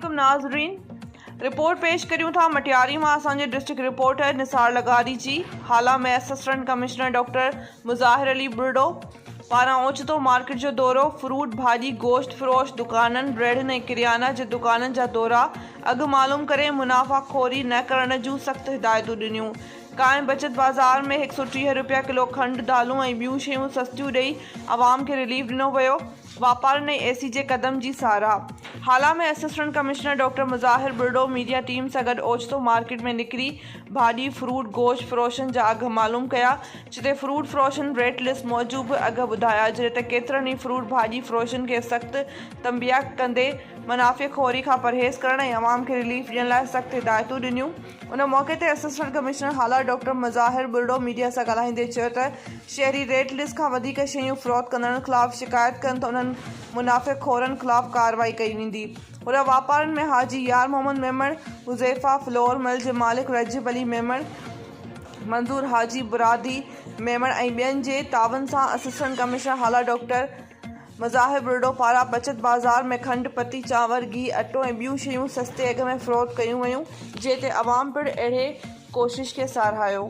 नाज़रीन, रिपोर्ट पेश करूं था मटियारी मां असांजे डिस्ट्रिक्ट रिपोर्टर निसार लगारी जी। हाला में assistant commissioner doctor Muzahir Ali Burdo पारां ओचितो मार्केट जो दौरो, फ्रूट भाॼी गोश्त फ़रोश दुकाननि, ब्रेड ऐं किरियाना जे दुकाननि जा दौरा, अघु मालूम करे मुनाफ़ाखोरी न करण जूं सख़्त हिदायतूं ॾिनियूं। काइम बचत बाज़ार में 130 रुपया किलो खंड, दालूं ऐं ॿियूं शयूं सस्तियूं ॾेई आवाम खे रिलीफ ॾिनो वियो। वापारनि ऐं एसी जे क़दम जी साराह। हाला में assistant commissioner doctor Muzahir Burdo media team सां गॾु ओचितो मार्केट में निकिरी भाॼी फ्रूट गोश्त फ़रोशनि जा अघ मालूम कया, जिते फ्रूट फ़रोशनि रेट लिस्ट मौजूदु अघ ॿुधाया, जिते केतिरनि ई फ्रूट भाॼी फ़रोशनि खे सख़्त तंबिया कंदे मुनाफ़ेखोरी खां परहेज़ करण ऐं अवाम खे रिलीफ ॾियण लाइ सख़्त हिदायतूं ॾिनियूं। उन मौक़े ते असिस्टेंट कमिश्नर हाला डॉक्टर मुज़ाहिर बुर्डो मीडिया सां ॻाल्हाईंदे चयो त शहरी रेट लिस्ट खां वधीक शयूं फ़रोख़्त कंदड़नि ख़िलाफ़ शिकायत कनि त उन्हनि मुनाफ़ेखोरनि ख़िलाफ़ कार्रवाई कई वेंदी। हुन वापारनि में हाजी यार मोहम्मद मेमण, हुज़ैफ़ा फ्लोर मिल जे मालिक रजब अली मेमण, मंज़ूर हाजी बुरादी मेमण ऐं ॿियनि जे तावन सां असिस्टेंट कमिश्नर हाला डॉक्टर मुज़ाहिर बुर्डो पारां बचत बाज़ार में खंड, पती, चांवर, घी, अटो ऐं ॿियूं शयूं सस्ते अघ में फ़रोख़्त कयूं वयूं, जंहिं ते अवाम पिणु अहिड़े कोशिश खे साराहियो।